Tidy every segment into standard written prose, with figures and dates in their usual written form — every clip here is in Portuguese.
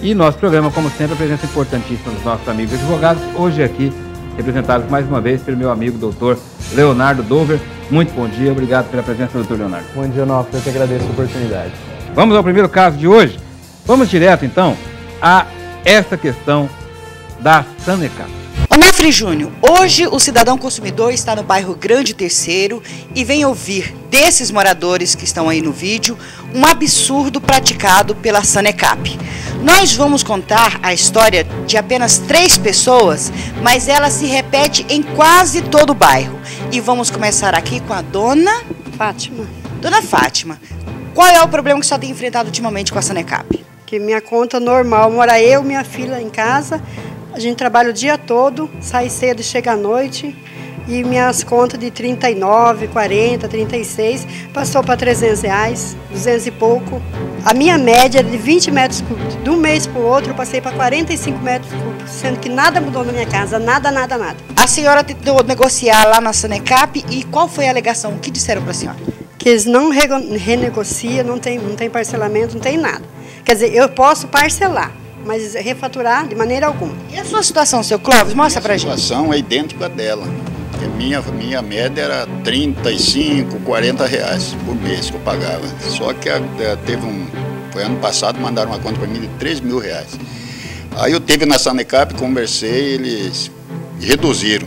E nosso programa, como sempre, a presença importantíssima dos nossos amigos advogados, hoje aqui representados mais uma vez pelo meu amigo doutor Leonardo Dover. Muito bom dia, obrigado pela presença, doutor Leonardo. Bom dia, Onofre, eu que agradeço a oportunidade. Vamos ao primeiro caso de hoje. Vamos direto, então, a essa questão da Sanecap. Onofre Júnior, hoje o cidadão consumidor está no bairro Grande Terceiro e vem ouvir desses moradores que estão aí no vídeo um absurdo praticado pela Sanecap. Nós vamos contar a história de apenas 3 pessoas, mas ela se repete em quase todo o bairro. E vamos começar aqui com a dona Fátima. Dona Fátima, qual é o problema que você tem enfrentado ultimamente com a Sanecap? Que minha conta normal, mora eu e minha filha em casa, a gente trabalha o dia todo, sai cedo e chega à noite, e minhas contas de 39, 40, 36, passou para R$300, 200 e pouco. A minha média é de 20 metros cúbicos. De um mês para o outro, eu passei para 45 metros cúbicos, sendo que nada mudou na minha casa, nada. A senhora tentou negociar lá na Sanecap e qual foi a alegação? O que disseram para a senhora? Que eles não renegociam, não tem parcelamento, não tem nada. Quer dizer, eu posso parcelar, mas refaturar de maneira alguma. E a sua situação, seu Clóvis? Mostra pra gente. A situação é idêntica dela. Minha média era 35, 40 reais por mês que eu pagava. Só que foi ano passado, mandaram uma conta para mim de 3 mil reais. Aí eu teve na Sanecap, conversei, eles reduziram.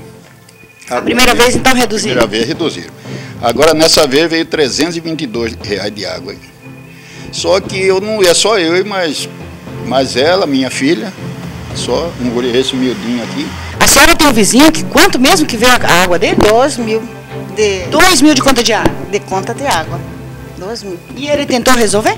A primeira vez, então, reduziram? Primeira vez, reduziram. Agora, nessa vez, veio 322 reais de água. Só que não é só eu, mas ela, minha filha, só um guri esse miudinho aqui. A senhora tem um vizinho que quanto mesmo que veio a água dele? 2 mil. 2 mil de conta de água? De conta de água. 2 mil. E ele tentou resolver?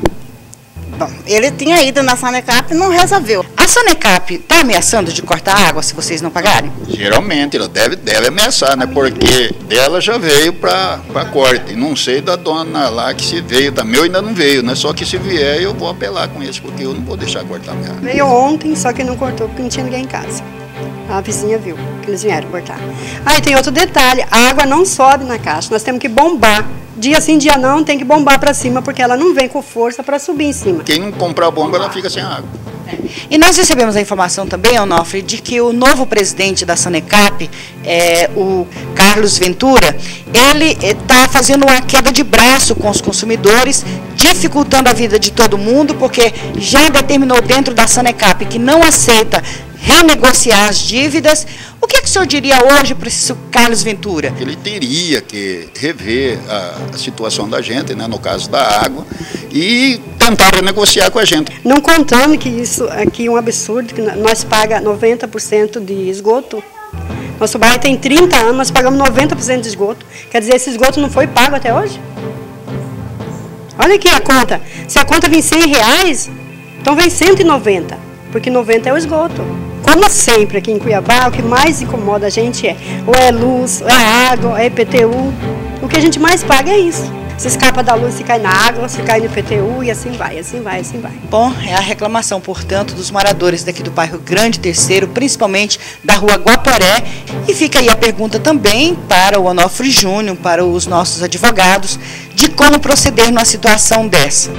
Bom, ele tinha ido na Sanecap e não resolveu. A Sanecap está ameaçando de cortar a água se vocês não pagarem? Geralmente, ela deve ameaçar, né? Porque dela já veio para corte. Não sei da dona lá que se veio, da meu ainda não veio, né? Só que se vier eu vou apelar com eles, porque eu não vou deixar cortar minha água. Veio ontem, só que não cortou porque não tinha ninguém em casa. A vizinha viu que eles vieram cortar. Aí tem outro detalhe, a água não sobe na caixa, nós temos que bombar. Dia sim, dia não, tem que bombar para cima, porque ela não vem com força para subir em cima. Quem não comprar a bomba, ela fica sem água. E nós recebemos a informação também, Onofre, de que o novo presidente da Sanecap, o Carlos Ventura, ele está fazendo uma queda de braço com os consumidores, dificultando a vida de todo mundo, porque já determinou dentro da Sanecap que não aceita renegociar as dívidas. O que o senhor diria hoje para esse Carlos Ventura? Ele teria que rever a situação da gente, né, no caso da água, e tentar renegociar com a gente. Não contando que isso aqui é um absurdo, que nós pagamos 90% de esgoto. Nosso bairro tem 30 anos, nós pagamos 90% de esgoto. Quer dizer, esse esgoto não foi pago até hoje? Olha aqui a conta. Se a conta vem R$100, então vem 190, porque 90 é o esgoto. Como sempre aqui em Cuiabá, o que mais incomoda a gente ou é luz, ou é água, ou é IPTU. O que a gente mais paga é isso. Se escapa da luz, se cai na água, se cai no IPTU e assim vai, assim vai, assim vai. Bom, é a reclamação, portanto, dos moradores daqui do bairro Grande Terceiro, principalmente da rua Guaporé. E fica aí a pergunta também para o Onofre Júnior, para os nossos advogados, de como proceder numa situação dessa.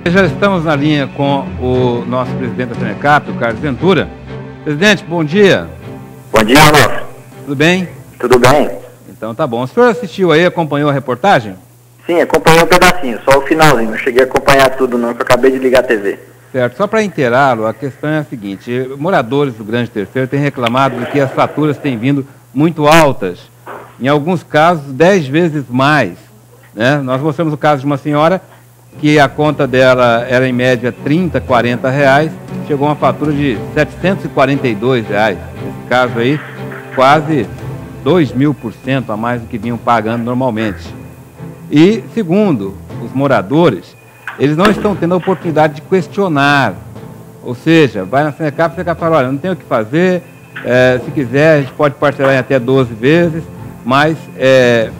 Já estamos na linha com o nosso presidente da Sanecap, o Carlos Ventura. Presidente, bom dia. Bom dia, Onofre. Tudo bem? Tudo bem. Então tá bom. O senhor assistiu aí, acompanhou a reportagem? Sim, acompanhei um pedacinho, só o finalzinho. Não cheguei a acompanhar tudo não, que eu acabei de ligar a TV. Certo. Só para inteirá-lo, a questão é a seguinte. Moradores do Grande Terceiro têm reclamado de que as faturas têm vindo muito altas. Em alguns casos, 10 vezes mais, né? Nós mostramos o caso de uma senhora que a conta dela era em média R$30, R$40, chegou a uma fatura de R$742. Nesse caso aí, quase 2.000% a mais do que vinham pagando normalmente. E, segundo os moradores, eles não estão tendo a oportunidade de questionar. Ou seja, vai na Sanecap, você fala, olha, não tem o que fazer, se quiser a gente pode parcelar em até 12 vezes, mas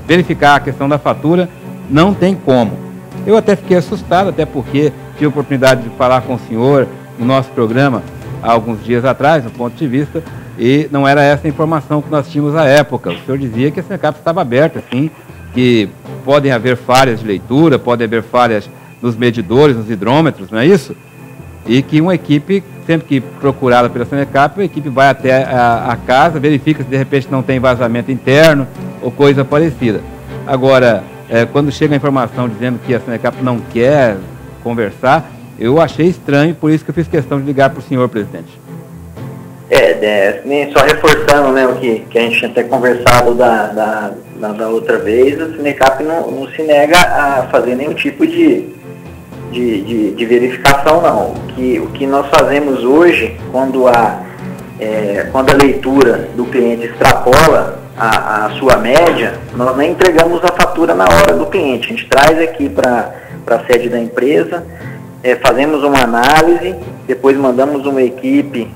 verificar a questão da fatura não tem como. Eu até fiquei assustado, até porque tive a oportunidade de falar com o senhor no nosso programa há alguns dias atrás, no ponto de vista, e não era essa a informação que nós tínhamos à época. O senhor dizia que a Sanecap estava aberta, sim, que podem haver falhas de leitura, podem haver falhas nos medidores, nos hidrômetros, não é isso? e que uma equipe, sempre que procurada pela Sanecap, a equipe vai até a casa, verifica se de repente não tem vazamento interno ou coisa parecida. Agora, quando chega a informação dizendo que a Sanecap não quer conversar, eu achei estranho, por isso que eu fiz questão de ligar para o senhor, presidente. Só reforçando, né, o que a gente tinha até conversado da outra vez, a Sanecap não se nega a fazer nenhum tipo de verificação, não. O que nós fazemos hoje, quando a leitura do cliente extrapola a sua média, nós nem entregamos a fatura na hora do cliente. A gente traz aqui para a sede da empresa, fazemos uma análise, depois mandamos uma equipe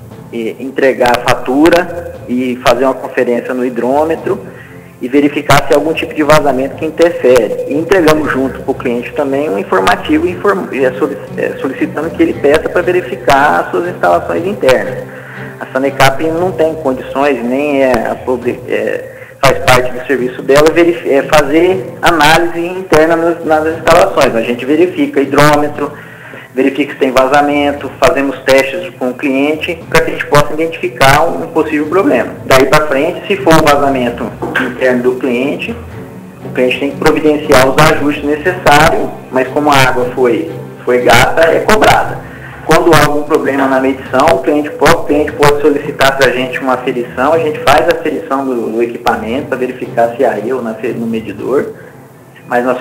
entregar a fatura e fazer uma conferência no hidrômetro e verificar se há algum tipo de vazamento que interfere. E entregamos junto para o cliente também um informativo solicitando que ele peça para verificar as suas instalações internas. A Sanecap não tem condições, nem faz parte do serviço dela, fazer análise interna nas instalações. A gente verifica hidrômetro, verifica se tem vazamento, fazemos testes com o cliente para que a gente possa identificar um possível problema. Daí para frente, se for um vazamento interno do cliente, o cliente tem que providenciar os ajustes necessários, mas como a água foi gasta, é cobrada. Quando há algum problema na medição, o cliente pode solicitar para a gente uma aferição, a gente faz a aferição do equipamento para verificar se há erro no medidor. Mas nós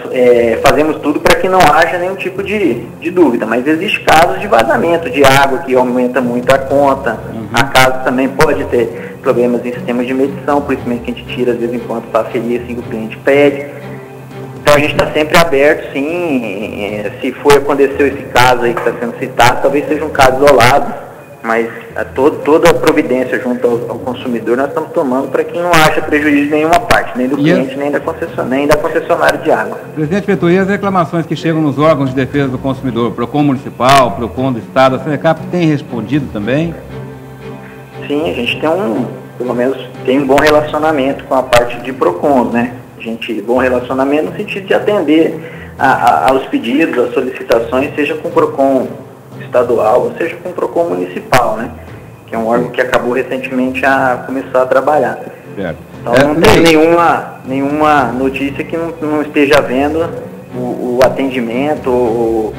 fazemos tudo para que não haja nenhum tipo de dúvida. Mas existe casos de vazamento de água que aumenta muito a conta. A casa também pode ter problemas em sistemas de medição, por isso mesmo que a gente tira, às vezes, enquanto para aferir, assim que o cliente pede. Então a gente está sempre aberto, sim. Se aconteceu esse caso aí que está sendo citado, talvez seja um caso isolado, mas toda a providência junto ao consumidor nós estamos tomando para que não haja prejuízo de nenhuma parte, nem do cliente, nem da concessionária de água. Presidente Ventura, e as reclamações que chegam nos órgãos de defesa do consumidor, PROCON municipal, PROCON do estado, a Sanecap tem respondido também? Sim, a gente pelo menos tem um bom relacionamento com a parte de PROCON, né? Bom relacionamento no sentido de atender aos pedidos, às solicitações, seja com o PROCON estadual, ou seja com o PROCON municipal, né? Que é um órgão que acabou recentemente a começar a trabalhar. Certo. Então não tem nenhuma notícia que não esteja havendo o atendimento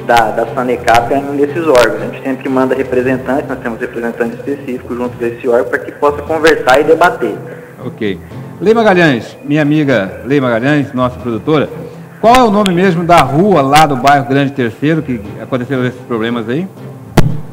da Sanecap em um desses órgãos. A gente sempre manda representantes, nós temos representantes específicos junto desse órgão para que possa conversar e debater. Ok. Lei Magalhães, minha amiga Lei Magalhães, nossa produtora, qual é o nome mesmo da rua lá do bairro Grande Terceiro que aconteceram esses problemas aí?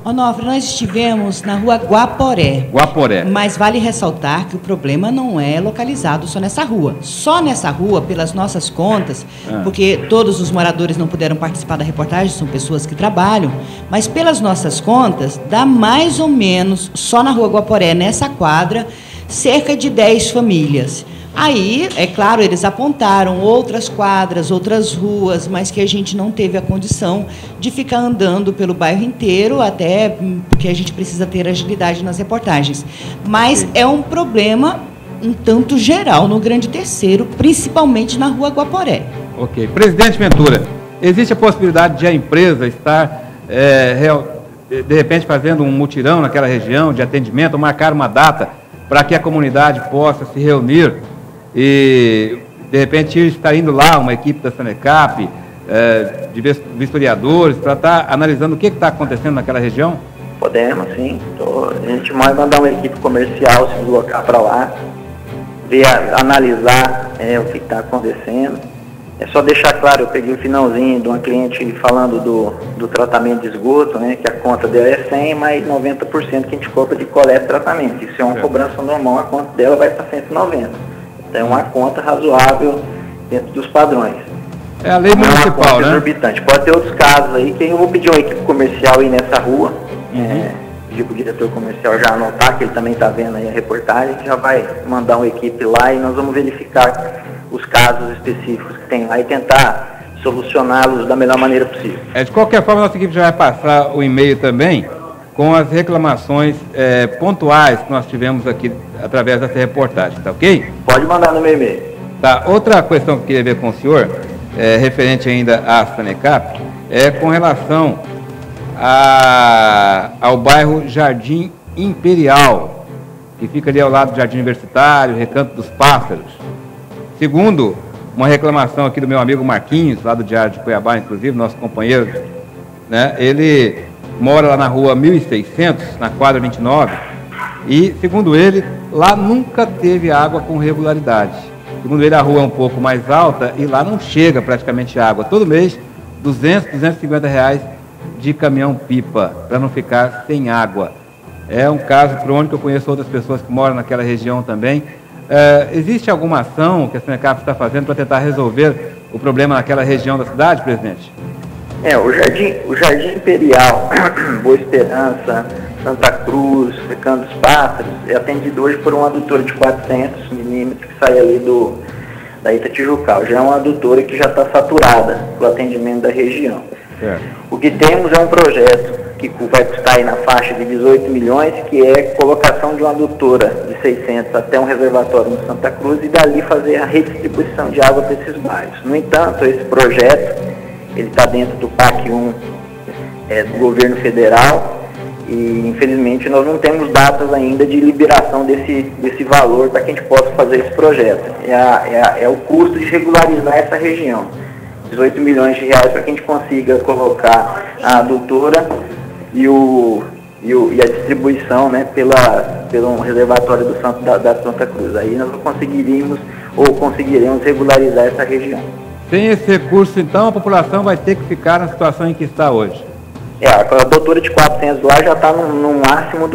Onofre, nós estivemos na rua Guaporé. Guaporé. Mas vale ressaltar que o problema não é localizado só nessa rua. Só nessa rua, pelas nossas contas, porque todos os moradores não puderam participar da reportagem, são pessoas que trabalham, mas pelas nossas contas, dá mais ou menos, só na rua Guaporé, nessa quadra, cerca de 10 famílias. Aí, é claro, eles apontaram outras quadras, outras ruas, mas que a gente não teve a condição de ficar andando pelo bairro inteiro, até porque a gente precisa ter agilidade nas reportagens. Mas é um problema um tanto geral no Grande Terceiro, principalmente na rua Guaporé. Ok. Presidente Ventura, existe a possibilidade de a empresa estar, de repente, fazendo um mutirão naquela região de atendimento, ou marcar uma data para que a comunidade possa se reunir e, de repente, estar indo lá uma equipe da Sanecap, de vistoriadores, para estar analisando o que está acontecendo naquela região? Podemos, sim. A gente vai mandar uma equipe comercial se deslocar para lá, analisar o que está acontecendo. É só deixar claro, eu peguei o finalzinho de uma cliente falando do tratamento de esgoto, né, que a conta dela é 100, mais 90% que a gente cobra de coleta e tratamento. Isso é uma cobrança normal, a conta dela vai para 190. Então é uma conta razoável dentro dos padrões. É a lei municipal, né? Exorbitante. Pode ter outros casos aí, que eu vou pedir uma equipe comercial aí nessa rua, pedir para o diretor comercial já anotar, que ele também está vendo aí a reportagem, que já vai mandar uma equipe lá e nós vamos verificar os casos específicos que tem lá e tentar solucioná-los da melhor maneira possível. De qualquer forma, nossa equipe já vai passar o e-mail também com as reclamações pontuais que nós tivemos aqui através dessa reportagem, tá ok? Pode mandar no meu e-mail. Tá. Outra questão que eu queria ver com o senhor, referente ainda à Sanecap, é com relação ao bairro Jardim Imperial, que fica ali ao lado do Jardim Universitário, Recanto dos Pássaros. Segundo uma reclamação aqui do meu amigo Marquinhos, lá do Diário de Cuiabá, inclusive, nosso companheiro, né? Ele mora lá na rua 1600, na quadra 29, e, segundo ele, lá nunca teve água com regularidade. Segundo ele, a rua é um pouco mais alta e lá não chega praticamente água. Todo mês, 200, 250 reais de caminhão-pipa, para não ficar sem água. É um caso crônico, eu conheço outras pessoas que moram naquela região também. Existe alguma ação que a Sanecap está fazendo para tentar resolver o problema naquela região da cidade, presidente? O Jardim Imperial, Boa Esperança, Santa Cruz, Recanto dos Pássaros, é atendido hoje por uma adutora de 400 milímetros que sai ali da Itatijucal. Já é uma adutora que já está saturada para o atendimento da região. O que temos é um projeto que vai custar aí na faixa de 18 milhões, que é colocação de uma adutora de 600 até um reservatório no Santa Cruz e dali fazer a redistribuição de água para esses bairros. No entanto, esse projeto ele está dentro do PAC 1 do governo federal e, infelizmente, nós não temos datas ainda de liberação desse valor para que a gente possa fazer esse projeto. É o custo de regularizar essa região. 18 milhões de reais para que a gente consiga colocar a adutora e a distribuição, né, pelo reservatório da Santa Cruz. Aí nós conseguiremos regularizar essa região. Sem esse recurso, então, a população vai ter que ficar na situação em que está hoje. A adutora de 400 lá já está no máximo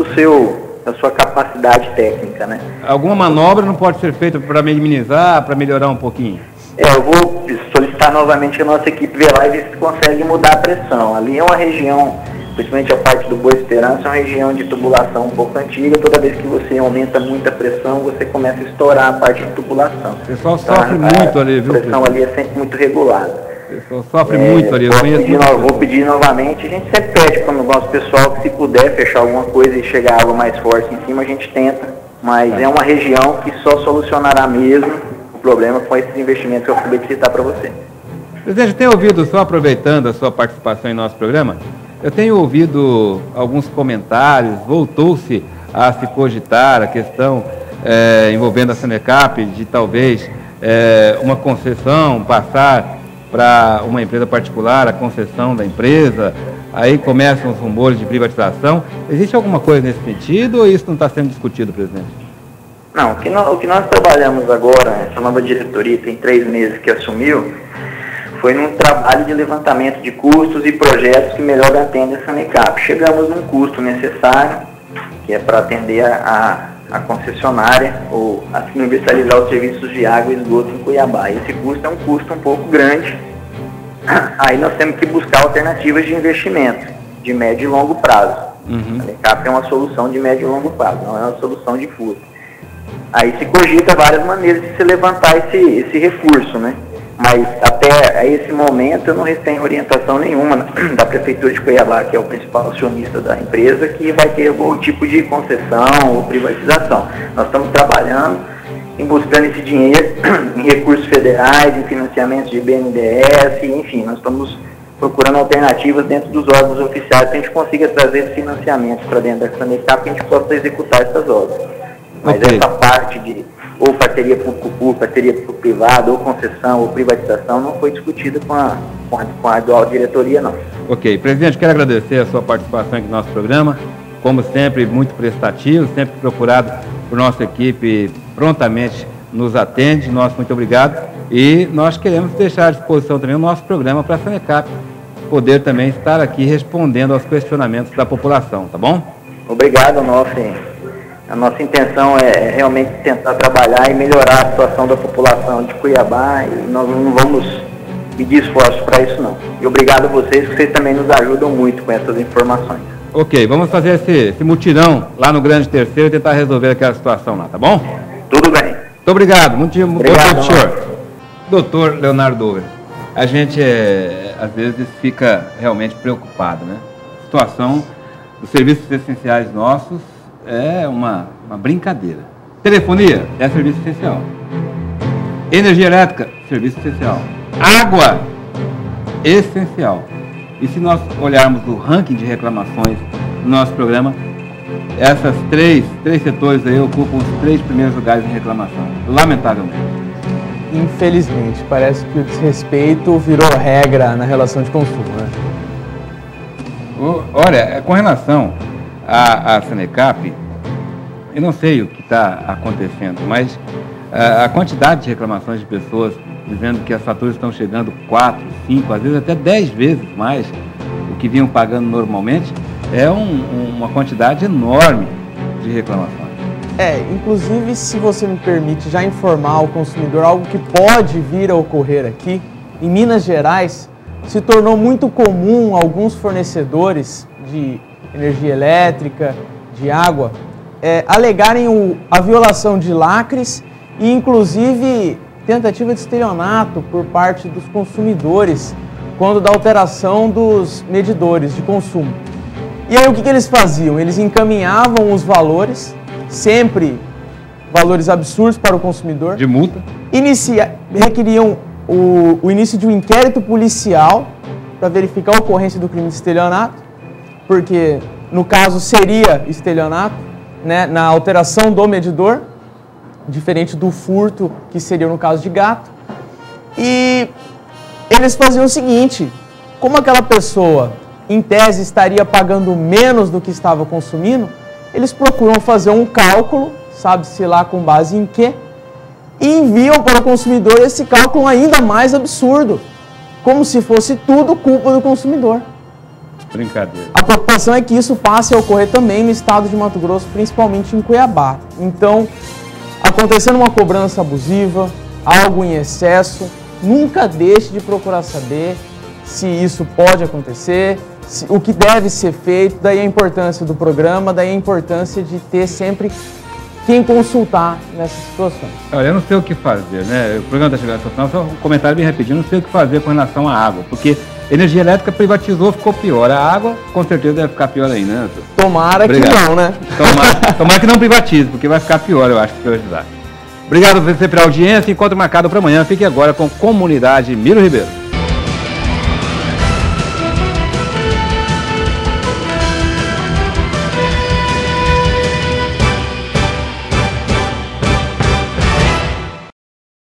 da sua capacidade técnica, né? Alguma manobra não pode ser feita para minimizar, para melhorar um pouquinho? Eu vou solicitar novamente que a nossa equipe vê lá e ver se consegue mudar a pressão. Ali é uma região, principalmente a parte do Boa Esperança, é uma região de tubulação um pouco antiga. Toda vez que você aumenta muito a pressão, você começa a estourar a parte de tubulação. O pessoal sofre muito ali, viu? A pressão ali é sempre muito regulada. O pessoal sofre muito ali. Vou pedir novamente, a gente sempre pede para o nosso pessoal que, se puder fechar alguma coisa e chegar água mais forte em cima, a gente tenta. Mas é uma região que só solucionará mesmo problema com esses investimentos que eu acabei de citar para você. Presidente, tenho ouvido, só aproveitando a sua participação em nosso programa, eu tenho ouvido alguns comentários, voltou-se a se cogitar a questão envolvendo a Sanecap de talvez uma concessão, passar para uma empresa particular, a concessão da empresa, aí começam os rumores de privatização. Existe alguma coisa nesse sentido ou isso não está sendo discutido, presidente? Não, o que nós trabalhamos agora, essa nova diretoria tem 3 meses que assumiu, foi num trabalho de levantamento de custos e projetos que melhor atendem a Sanecap. Chegamos num custo necessário, que é para atender a concessionária, ou a universalizar os serviços de água e esgoto em Cuiabá. Esse custo é um custo um pouco grande, aí nós temos que buscar alternativas de investimento, de médio e longo prazo. A Sanecap é uma solução de médio e longo prazo, não é uma solução de curto. Aí se cogita várias maneiras de se levantar esse recurso, né? Mas até esse momento eu não tenho orientação nenhuma da Prefeitura de Cuiabá, que é o principal acionista da empresa, que vai ter algum tipo de concessão ou privatização. Nós estamos trabalhando em buscando esse dinheiro em recursos federais, em financiamentos de BNDES, enfim, nós estamos procurando alternativas dentro dos órgãos oficiais para a gente consiga trazer esse financiamento para dentro da Sanecap, para a gente possa executar essas obras. Mas essa parte de ou parceria público-público, parceria público-privado, ou concessão, ou privatização, não foi discutida com a atual diretoria, não. Ok. Presidente, quero agradecer a sua participação aqui no nosso programa. Como sempre, muito prestativo, sempre procurado por nossa equipe, prontamente nos atende. Nosso muito obrigado. E nós queremos deixar à disposição também o nosso programa para a Sanecap poder também estar aqui respondendo aos questionamentos da população, tá bom? Obrigado, Onofre. A nossa intenção é realmente tentar trabalhar e melhorar a situação da população de Cuiabá e nós não vamos medir esforços para isso, não. E obrigado a vocês, que vocês também nos ajudam muito com essas informações. Ok, vamos fazer esse mutirão lá no Grande Terceiro e tentar resolver aquela situação lá, tá bom? Tudo bem. Muito obrigado. Muito obrigado, senhor. Doutor Leonardo Dover, a gente às vezes fica realmente preocupado, né? A situação dos serviços essenciais nossos é uma brincadeira. Telefonia é serviço essencial. Energia elétrica, serviço essencial. Água, essencial. E se nós olharmos o ranking de reclamações do nosso programa, essas três setores aí ocupam os 3 primeiros lugares em reclamação, lamentavelmente. Infelizmente, parece que o desrespeito virou regra na relação de consumo, né? Olha, com relação à Sanecap, eu não sei o que está acontecendo, mas a quantidade de reclamações de pessoas dizendo que as faturas estão chegando 4, 5, às vezes até 10 vezes mais o que vinham pagando normalmente, é uma quantidade enorme de reclamações. Inclusive, se você me permite já informar o consumidor algo que pode vir a ocorrer aqui, em Minas Gerais se tornou muito comum alguns fornecedores de energia elétrica, de água, alegarem a violação de lacres e inclusive tentativa de estelionato por parte dos consumidores quando da alteração dos medidores de consumo. E aí o que eles faziam? Eles encaminhavam os valores, sempre valores absurdos para o consumidor. De multa. Requeriam o início de um inquérito policial para verificar a ocorrência do crime de estelionato, porque no caso seria estelionato, né, na alteração do medidor, diferente do furto que seria no caso de gato. E eles faziam o seguinte: como aquela pessoa em tese estaria pagando menos do que estava consumindo, eles procuram fazer um cálculo, sabe-se lá com base em quê, e enviam para o consumidor esse cálculo ainda mais absurdo, como se fosse tudo culpa do consumidor. Brincadeira. A preocupação é que isso passe a ocorrer também no estado de Mato Grosso, principalmente em Cuiabá. Então, acontecendo uma cobrança abusiva, algo em excesso, nunca deixe de procurar saber se isso pode acontecer, o que deve ser feito, daí a importância do programa, daí a importância de ter sempre quem consultar nessas situações. Olha, eu não sei o que fazer, né? O programa está chegando ao final, só um comentário bem rapidinho, eu não sei o que fazer com relação à água, porque energia elétrica privatizou, ficou pior. A água, com certeza, deve ficar pior ainda, né? Tomara que não, né? Tomara que não privatize, porque vai ficar pior, eu acho, que privatizar. Obrigado a você pela audiência, encontro marcado para amanhã. Fique agora com Comunidade Miro Ribeiro.